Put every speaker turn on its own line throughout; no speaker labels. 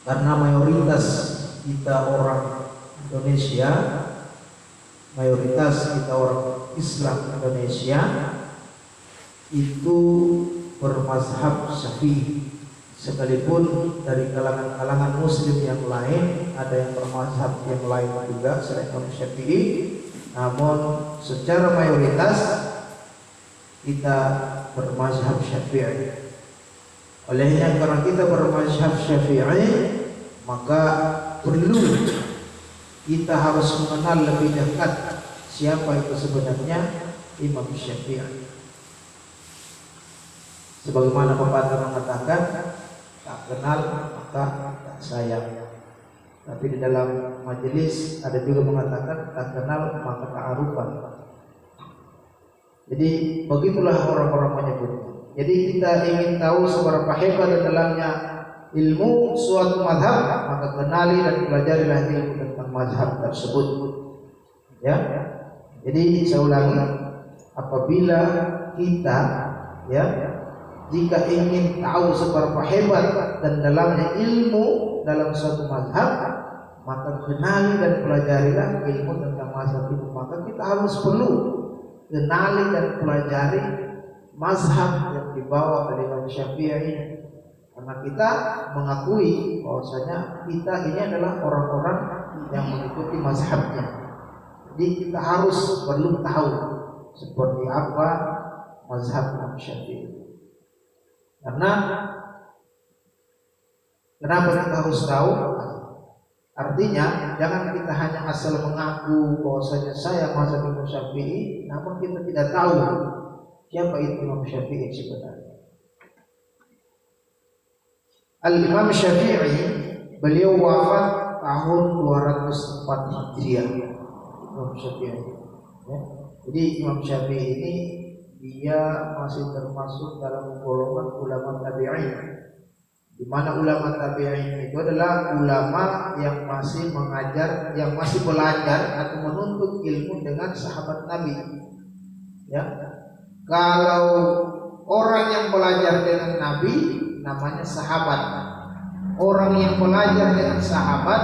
karena mayoritas kita orang Indonesia, mayoritas kita orang Islam Indonesia itu bermazhab Syafi'i. Sekalipun dari kalangan-kalangan muslim yang lain ada yang bermazhab yang lain juga selain Imam Syafi'i, namun secara mayoritas kita bermazhab Syafi'i. Olehnya karena kita bermazhab Syafi'i, maka perlu kita harus mengenal lebih dekat siapa itu sebenarnya Imam Syafi'i. Sebagaimana pepatah mengatakan, tak kenal maka tak sayang. Tapi di dalam majelis ada juga mengatakan, tak kenal maka tak arufan. Jadi begitulah orang-orang menyebutnya. Jadi kita ingin tahu seberapa hebat dalamnya ilmu suatu mazhab, maka kenali dan pelajarilah ilmu tentang mazhab tersebut. Ya. Jadi saya ulangi, apabila kita jika ingin tahu seberapa hebat dan dalamnya ilmu dalam suatu mazhab, maka kenali dan pelajarilah ilmu tentang mazhab itu. Maka kita harus perlu kenali dan pelajari mazhab yang dibawa oleh Imam Syafi'i, karena kita mengakui bahwasanya kita ini adalah orang-orang yang mengikuti mazhabnya. Jadi kita harus perlu tahu seperti apa mazhab Imam Syafi'i. Karena kenapa kita harus tahu? Artinya jangan kita hanya asal mengaku bahwasanya saya mazhab Imam Syafi'i, namun kita tidak tahu siapa itu Imam Syafi'i sebenarnya. Al-Imam Syafi'i, beliau wafat tahun 204 Hijriah. Imam Syafi'i. Ya. Jadi Imam Syafi'i ini dia masih termasuk dalam golongan ulama tabi'in, di mana ulama tabi'in itu adalah ulama yang masih mengajar, yang masih belajar atau menuntut ilmu dengan sahabat Nabi. Ya, kalau orang yang belajar dengan Nabi namanya sahabat, orang yang belajar dengan sahabat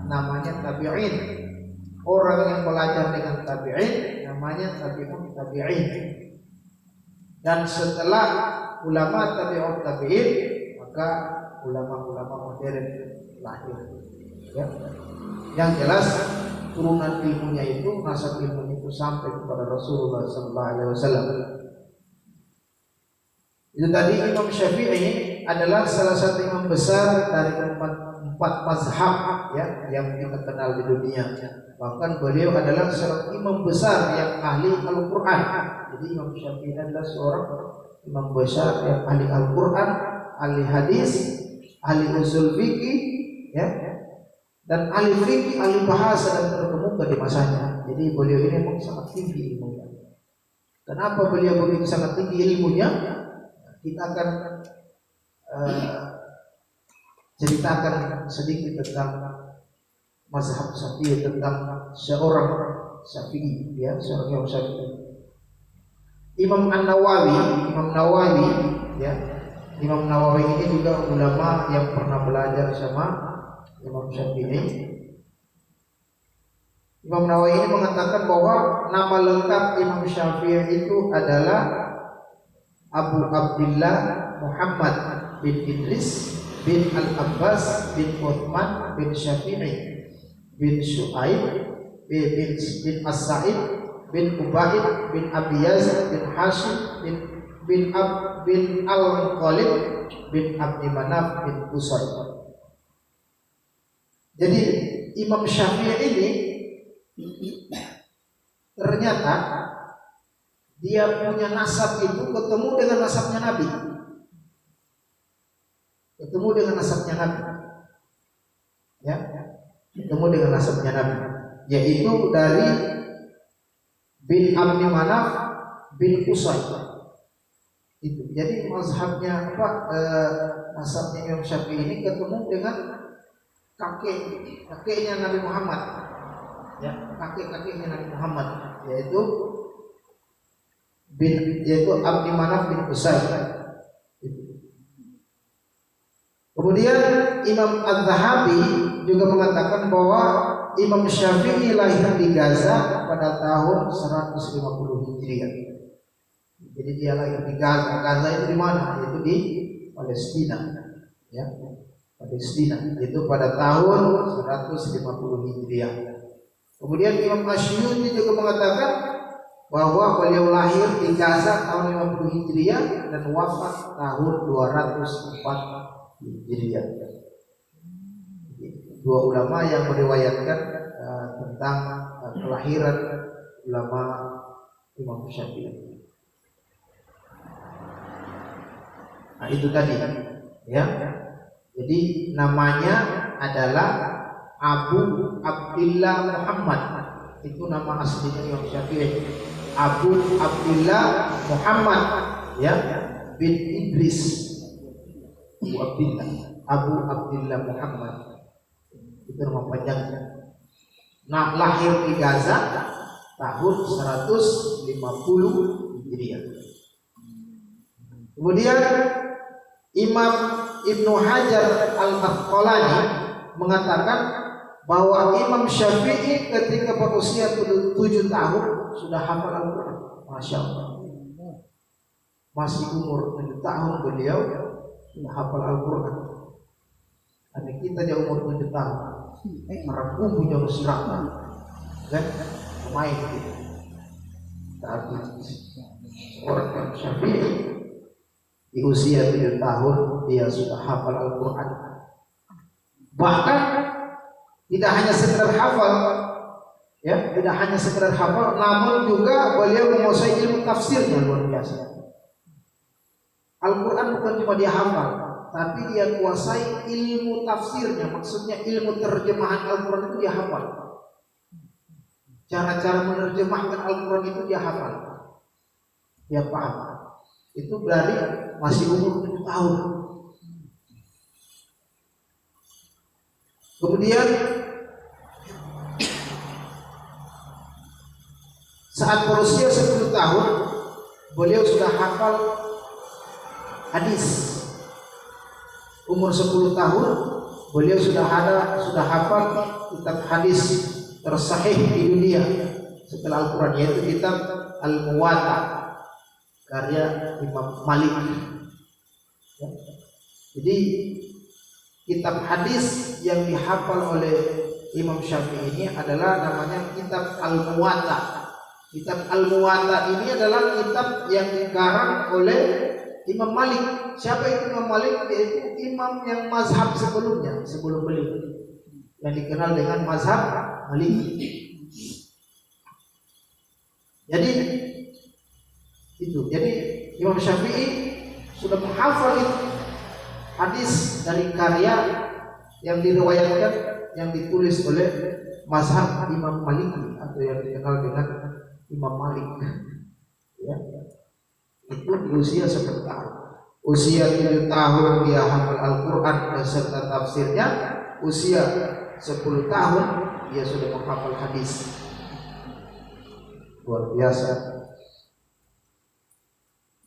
namanya tabi'in, orang yang belajar dengan tabi'in namanya tabi'un tabi'in. Dan setelah ulama tabi'ut tabi'in, maka ulama-ulama modern lahir. Ya. Yang jelas turunan ilmunya itu, nasab ilmunya itu sampai kepada Rasulullah SAW. Itu tadi Imam Syafi'i adalah salah satu imam besar dari empat mazhab yang kita kenal di dunia. Bahkan beliau adalah seorang imam besar yang ahli Al-Quran. Jadi Imam Syafi'i adalah seorang imam besar yang ahli Al-Quran, ahli hadis, ahli usul fikih, dan ahli fikih, ahli bahasa dan terkemuka di masanya. Jadi beliau ini memang sangat tinggi ilmunya. Kenapa beliau begitu sangat tinggi ilmunya? Kita akan ceritakan sedikit tentang mazhab Syafi'i, tentang seorang Syafi'i, seorang Imam Syafi'i. Imam Nawawi ini juga ulama yang pernah belajar sama Imam Syafi'i. Imam Nawawi ini mengatakan bahwa nama lengkap Imam Syafi'i itu adalah Abu Abdullah Muhammad bin Idris bin Al-Abbas bin Uthman bin Syafi'i bin Syu'aib bin As-Sa'id bin Ubaid bin Abi Yazid bin Hashim bin Al-Khalid bin Abdi Manaf bin Qusay. Jadi Imam Syafi'i ini ternyata dia punya nasab itu ketemu dengan nasabnya Nabi. Ketemu dengan nasabnya Nabi. Ketemu dengan nasabnya Nabi, yaitu dari bin Abdi Manaf bin Qusay. Itu. Jadi mazhabnya nasabnya Imam Syafi'i ini ketemu dengan kakeknya Nabi Muhammad. Kakeknya Nabi Muhammad, yaitu Abdi Manaf bin Qusay. Kemudian Imam Az-Zahabi juga mengatakan bahwa Imam Syafi'i lahir di Gaza pada tahun 150 Hijriah. Jadi dia lahir di Gaza. Gaza itu di mana? Itu di Palestina. Ya, Palestina. Itu pada tahun 150 Hijriah. Kemudian Imam Asy'uti juga mengatakan bahwa beliau lahir di Gaza tahun 50 Hijriah dan wafat tahun 204 Hijriah. Dua ulama yang meriwayatkan tentang kelahiran ulama Imam Syafi'i. Nah, itu tadi, ya. Jadi namanya adalah Abu Abdillah Muhammad. Itu nama aslinya Imam Syafi'i. Abu Abdillah Muhammad, ya, bin Idris. Abu Abdillah Muhammad. Itu nama panjangnya. Nah, lahir di Gaza tahun 150 Hijriah. Kemudian Imam Ibnu Hajar Al-Asqalani mengatakan bahwa Imam Syafi'i ketika berusia 7 tahun sudah hafal Al-Quran. Masya Allah. Masih umur 7 tahun beliau sudah hafal Al-Quran. Ada kita dia umur 7 tahun, merangkum punya musyrah, kan? Main gitu. Tapi orang Imam Syafi'i di usia 7 tahun dia sudah hafal Al-Quran. Bahkan tidak hanya sekedar hafal, ya, tidak hanya sekedar hafal, namun juga beliau menguasai ilmu tafsirnya luar biasa. Al-Quran bukan cuma dia hafal, tapi dia kuasai ilmu tafsirnya, maksudnya ilmu terjemahan Al-Quran itu dia hafal. Cara-cara menerjemahkan Al-Quran itu dia hafal, dia paham. Itu dari masih umur 7 tahun. Kemudian saat berusia 10 tahun beliau sudah hafal hadis. Umur 10 tahun beliau sudah hafal kitab hadis tersahih di dunia setelah Al-Quran, yaitu kitab Al-Muwatta karya Imam Malik. Ya. Jadi kitab hadis yang dihafal oleh Imam Syafi'i ini adalah namanya kitab Al-Muwatta. Kitab Al-Muwatta ini adalah kitab yang dikarang oleh Imam Malik. Siapa itu Imam Malik? Yaitu imam yang mazhab sebelumnya, sebelum beliau, yang dikenal dengan mazhab Maliki. Jadi itu. Jadi Imam Syafi'i sudah menghafal itu hadis dari karya yang diriwayatkan, yang ditulis oleh mazhab Imam Maliki atau yang dikenal dengan Imam Malik. Ya. Itu di usia 10 tahun. Usia 7 tahun dia hafal Al-Quran beserta tafsirnya. Usia 10 tahun dia sudah menghafal hadis. Luar biasa.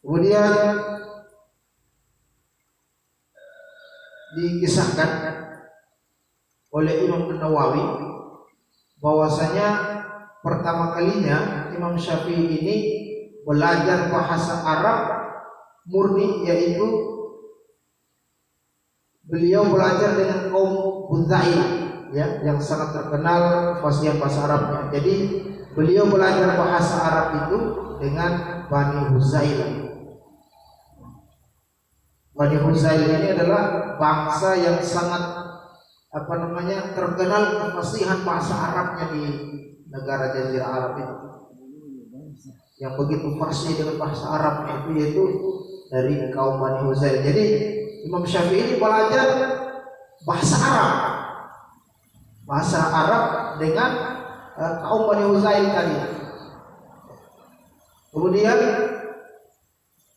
Kemudian dikisahkan oleh Imam Nawawi bahwasanya pertama kalinya Imam Syafi'i ini belajar bahasa Arab murni, yaitu beliau belajar dengan kaum Hudzail, ya, yang sangat terkenal fasihan bahasa Arabnya. Jadi beliau belajar bahasa Arab itu dengan Bani Hudzail. Bani Hudzail ini adalah bangsa yang sangat terkenal kefasihan bahasa Arabnya di negara Jazirah Arab itu. Yang begitu fasih dengan bahasa Arabnya itu yaitu dari kaum Bani Hudzail. Jadi Imam Syafi'i ini belajar bahasa Arab dengan kaum Bani Hudzail tadi. Kemudian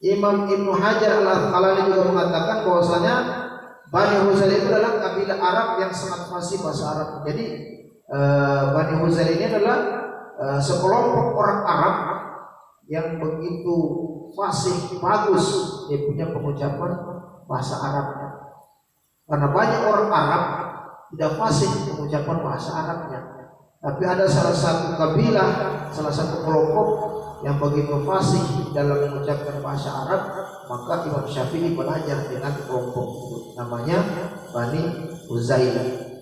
Imam Ibnu Hajar Al-Asqalani juga mengatakan bahwasanya Bani Hudzail itu adalah kabilah Arab yang sangat fasih bahasa Arab. Jadi Bani Hudzail ini adalah sekelompok orang Arab yang begitu fasih, bagus dia punya pengucapan bahasa Arabnya. Karena banyak orang Arab tidak fasih mengucapkan bahasa Arabnya. Tapi ada salah satu kabilah, salah satu kelompok yang begitu fasih dalam mengucapkan bahasa Arab, maka Imam Syafi'i belajar dengan kelompok itu, namanya Bani Uzailah.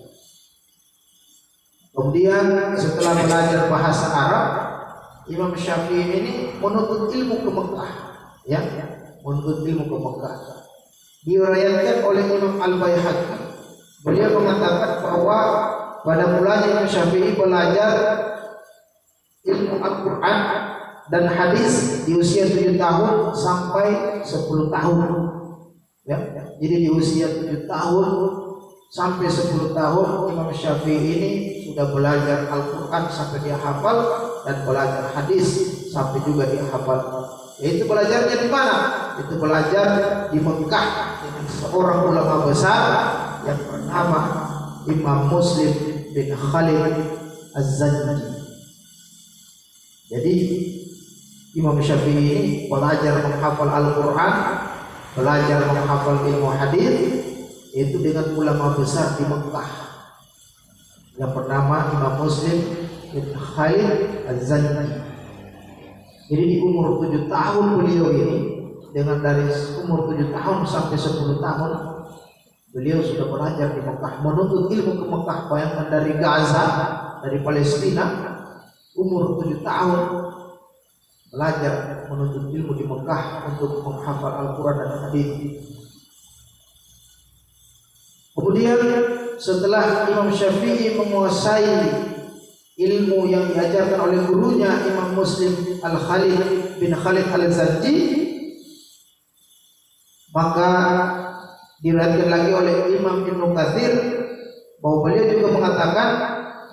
Kemudian setelah belajar bahasa Arab, Imam Syafi'i ini menuntut ilmu ke Mekah, ya, menuntut ilmu ke Mekah. Diriwayatkan oleh Imam Al-Baihaqi, beliau mengatakan bahwa pada mulanya Imam Syafi'i belajar ilmu Al-Quran dan hadis di usia 7 tahun sampai 10 tahun, ya. Jadi di usia 7 tahun sampai 10 tahun Imam Syafi'i ini sudah belajar Al-Quran sampai dia hafal, dan belajar hadis sampai juga dia hafal. Yaitu belajarnya di mana? Itu belajar di Mekah dengan seorang ulama besar yang bernama Imam Muslim bin Khalid Az-Zanji. Jadi Imam Syafi'i ini belajar menghafal Al-Quran, belajar menghafal ilmu hadis itu dengan ulama besar di Mekah yang bernama Imam Muslim bin Khalid Az-Zanji. Jadi di umur 7 tahun beliau ini, dengan dari umur 7 tahun sampai 10 tahun beliau sudah belajar di Mekah, menuntut ilmu ke Mekah. Bayangkan dari Gaza, dari Palestina, umur 7 tahun belajar menuntut ilmu di Mekah untuk menghafal Al-Quran dan hadis. Kemudian setelah Imam Syafi'i menguasai ilmu yang diajarkan oleh gurunya Imam Muslim Al-Khalid bin Khalid Al-Zanji, maka diriwayatkan lagi oleh Imam Ibnu Katsir bahwa beliau juga mengatakan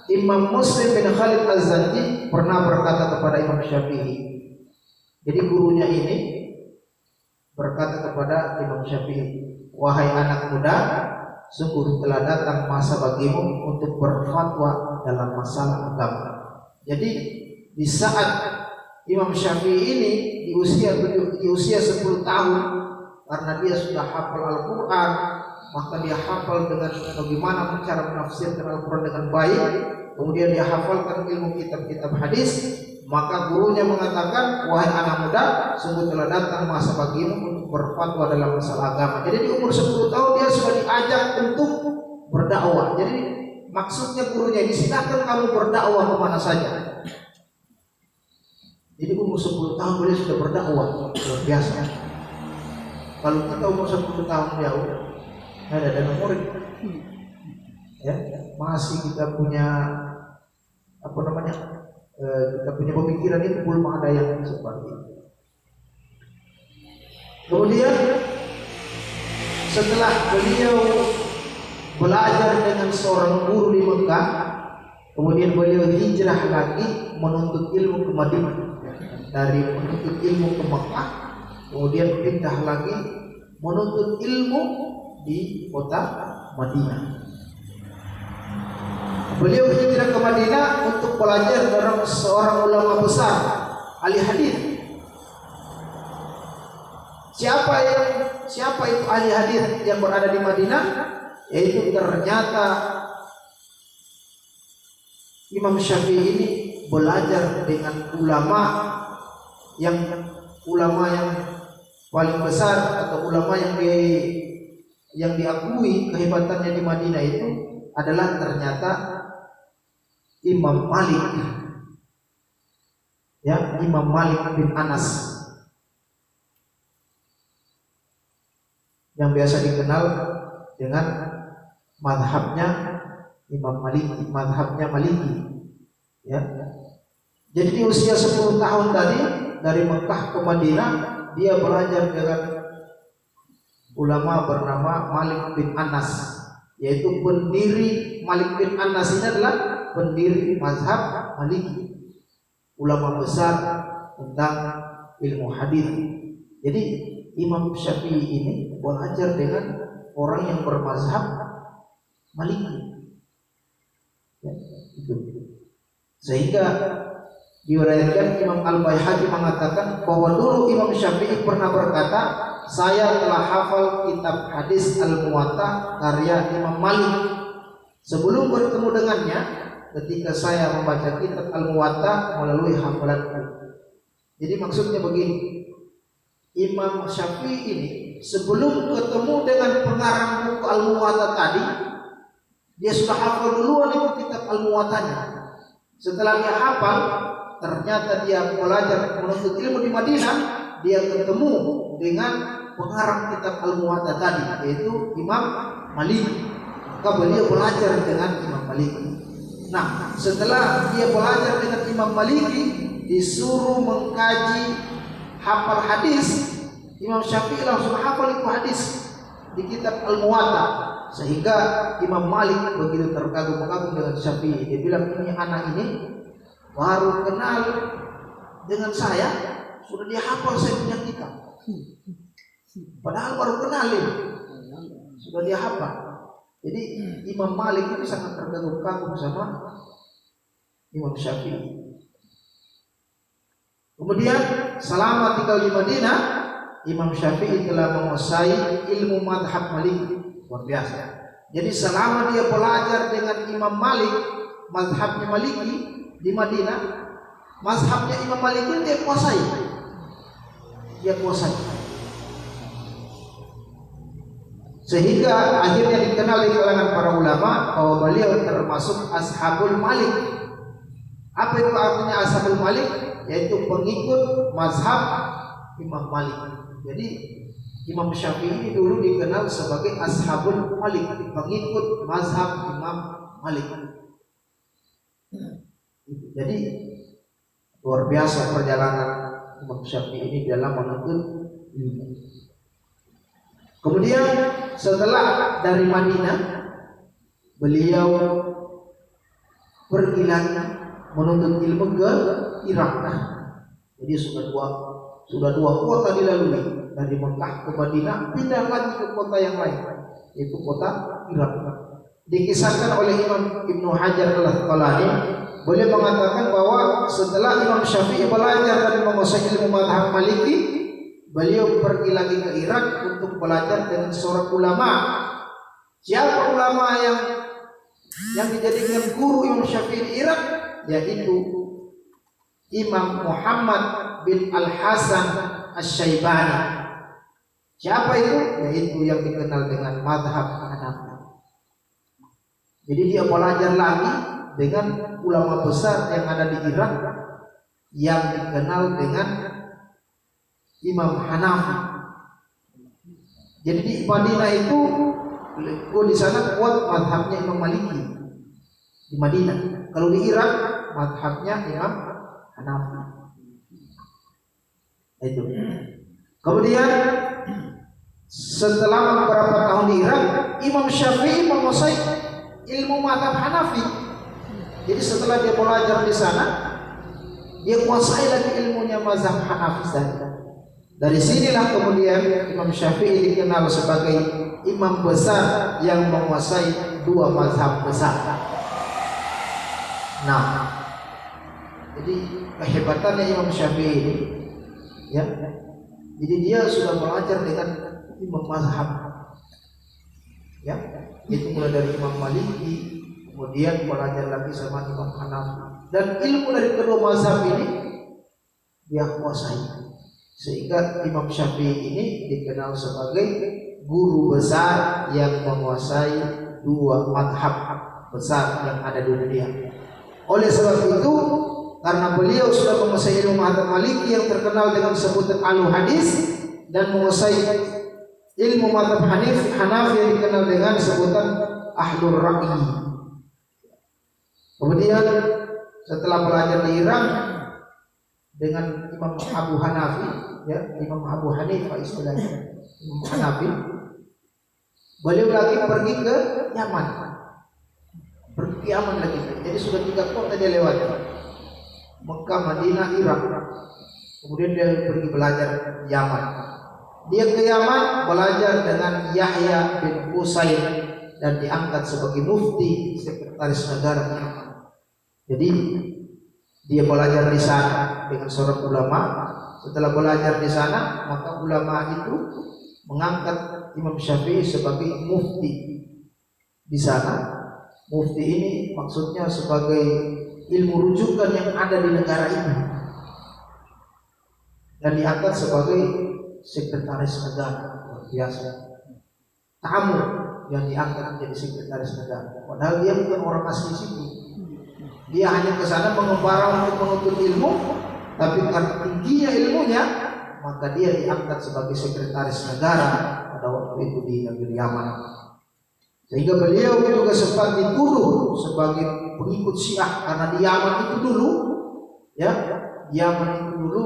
Imam Muslim bin Khalid Al-Zanji pernah berkata kepada Imam Syafi'i. Jadi gurunya ini berkata kepada Imam Syafi'i, "Wahai anak muda, sungguh telah datang masa bagimu untuk berfatwa dalam masalah agama." Jadi di saat Imam Syafi'i ini di usia 10 tahun, karena dia sudah hafal Al-Quran, maka dia hafal dengan bagaimana cara menafsirkan Al-Quran dengan baik. Kemudian dia hafalkan ilmu kitab-kitab hadis. Maka gurunya mengatakan, "Wahai anak muda, sungguh telah datang masa bagimu untuk berfatwa dalam masalah agama." Jadi di umur 10 tahun dia sudah diajak untuk berdakwah. Jadi maksudnya gurunya ini, silakan kamu berdakwah kemana saja. Jadi umur 10 tahun beliau sudah berdakwah, luar biasa. Kalau kita umur 10 tahun ya udah ada murid, ya masih kita punya apa namanya, kita punya pemikiran itu belum ada yang seperti itu. Kemudian setelah beliau belajar dengan seorang guru di Mekah, kemudian beliau hijrah lagi menuntut ilmu ke Madinah. Dari menuntut ilmu ke Mekah, kemudian pindah lagi menuntut ilmu di kota Madinah. Beliau hijrah ke Madinah untuk belajar dari seorang ulama besar, ahli hadis. Siapa itu ahli hadis yang berada di Madinah? Yaitu ternyata Imam Syafi'i ini belajar dengan ulama yang paling besar, atau ulama yang diakui kehebatannya di Madinah itu adalah ternyata Imam Malik, ya, Imam Malik bin Anas, yang biasa dikenal dengan madhabnya Imam Maliki, madhabnya Maliki, ya. Jadi di usia 10 tahun tadi dari Mekah ke Madinah, dia belajar dengan ulama bernama Malik bin Anas, yaitu pendiri. Malik bin Anas ini adalah pendiri mazhab Maliki, ulama besar tentang ilmu hadis. Jadi Imam Syafi'i ini belajar dengan orang yang bermazhab Maliki, ya, itu. Sehingga diriwayatkan Imam Al-Baihaqi mengatakan bahwa dulu Imam Syafi'i pernah berkata, saya telah hafal kitab hadis Al-Muwatta karya Imam Malik. Sebelum bertemu dengannya, ketika saya membaca kitab Al-Muwatta melalui hafalanku. Jadi maksudnya begini, Imam Syafi'i ini sebelum ketemu dengan pengarang buku Al-Muwatta tadi, dia sudah hafal duluan itu kitab Al-Muwattanya. Setelah dia hafal, ternyata dia belajar menuntut ilmu di Madinah, dia ketemu dengan pengarang kitab Al-Muwatta tadi, yaitu Imam Malik. Maka beliau belajar dengan Imam Malik. Nah, setelah dia belajar dengan Imam Malik, disuruh mengkaji hafal hadis, Imam Syafi'i langsung hafal itu hadis di kitab Al-Muwatta. Sehingga Imam Malik begitu terkagum-kagum dengan Syafi'i. Dia bilang, ini anak ini baru kenal dengan saya, sudah dia hafal saya punya kitab. Padahal baru kenal ini, sudah dia hafal. Jadi Imam Malik itu sangat terkagum-kagum sama Imam Syafi'i. Kemudian selama tinggal di Madinah, Imam Syafi'i telah menguasai ilmu madhab Maliki. Luar biasa. Jadi selama dia belajar dengan Imam Malik, mazhabnya Maliki di Madinah, mazhabnya Imam Maliki dia kuasai. Dia kuasai. Sehingga akhirnya dikenal di kalangan para ulama bahwa beliau termasuk Ashabul Malik. Apa itu artinya Ashabul Malik? Yaitu pengikut mazhab Imam Malik. Jadi Imam Syafi'i dulu dikenal sebagai Ashabul Malik, pengikut mazhab Imam Malik. Jadi luar biasa perjalanan Imam Syafi'i ini dalam menuntut ilmu. Kemudian setelah dari Madinah, beliau pergi lagi menuntut ilmu ke Irak. Jadi sudah dua kota dilalui. Dari Mekah ke Madinah, pindah lagi ke kota yang lain, yaitu kota Irak. Dikisahkan oleh Imam Ibnu Hajar Al-Asqalani, beliau mengatakan bahwa setelah Imam Syafi'i belajar dan menguasai ilmu madhab Maliki, beliau pergi lagi ke Irak untuk belajar dengan seorang ulama. Siapa ulama yang dijadikan guru Imam Syafi'i di Irak? Yaitu Imam Muhammad bin Al-Hasan Asy-Syaibani. Siapa itu? Yaitu yang dikenal dengan madhab Hanafi. Jadi dia belajar lagi dengan ulama besar yang ada di Irak yang dikenal dengan Imam Hanafi. Jadi di Madinah itu di sana kuat madhabnya Imam Maliki di Madinah. Kalau di Irak madhabnya Imam Hanafi. Itu. Kemudian setelah beberapa tahun di Irak, Imam Syafi'i menguasai ilmu madhab Hanafi. Jadi setelah dia belajar di sana, dia kuasai lagi ilmunya mazhab Hanafi tadi. Dari sinilah kemudian Imam Syafi'i dikenal sebagai imam besar yang menguasai dua mazhab besar. Nah, jadi kehebatannya Imam Syafi'i ini, ya, jadi dia sudah belajar dengan imam mazhab, ya, itu mulai dari Imam Maliki, kemudian belajar lagi sama Imam Hanafi, dan ilmu dari kedua mazhab ini dia kuasai, sehingga Imam Syafi'i ini dikenal sebagai guru besar yang menguasai dua mazhab besar yang ada di dunia. Oleh sebab itu, karena beliau sudah menguasai ilmu madhab Maliki yang terkenal dengan sebutan Al-Hadis, dan menguasai ilmu madhab Hanafi yang dikenal dengan sebutan Ahlur Ra'yi. Kemudian setelah belajar di Irak dengan Imam Abu Hanafi, ya, Imam Abu Hanifah istilahnya, Imam Hanafi, beliau lagi pergi ke Yaman. Pergi ke Yaman lagi. Jadi sudah 3 kota dia lewati. Mekah, Madinah, Irak. Kemudian dia pergi belajar Yaman. Dia ke Yaman belajar dengan Yahya bin Usain dan diangkat sebagai mufti, sekretaris negara Yaman. Jadi dia belajar di sana dengan seorang ulama. Setelah belajar di sana, maka ulama itu mengangkat Imam Syafi'i sebagai mufti di sana. Mufti ini maksudnya sebagai ilmu rujukan yang ada di negara ini, dan diangkat sebagai sekretaris negara. Luar biasa, tamu yang diangkat menjadi sekretaris negara, padahal dia bukan orang asli situ. Dia hanya ke sana mengembara untuk menuntut ilmu, tapi karena tingginya ilmunya, maka dia diangkat sebagai sekretaris negara pada waktu itu di negeri Yaman. Sehingga beliau juga sempat dituduh sebagai pengikut Syiah, karena di Yaman itu dulu, ya, Yaman itu dulu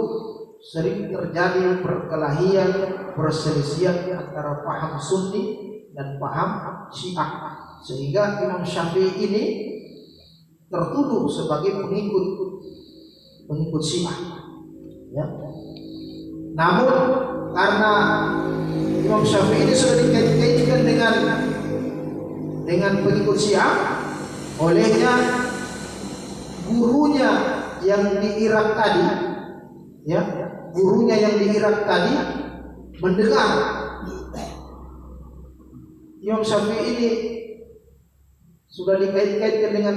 sering terjadi perkelahian, perselisihan antara paham Sunni dan paham Syiah, sehingga Imam Syafi'i ini tertuduh sebagai pengikut Syiah, ya. Namun karena Imam Syafi'i ini sudah dikait-kaitkan dengan pengikut Syiah, olehnya gurunya yang di Irak tadi, ya, gurunya yang di Irak tadi mendengar Imam Syafi'i ini sudah dikait-kaitkan dengan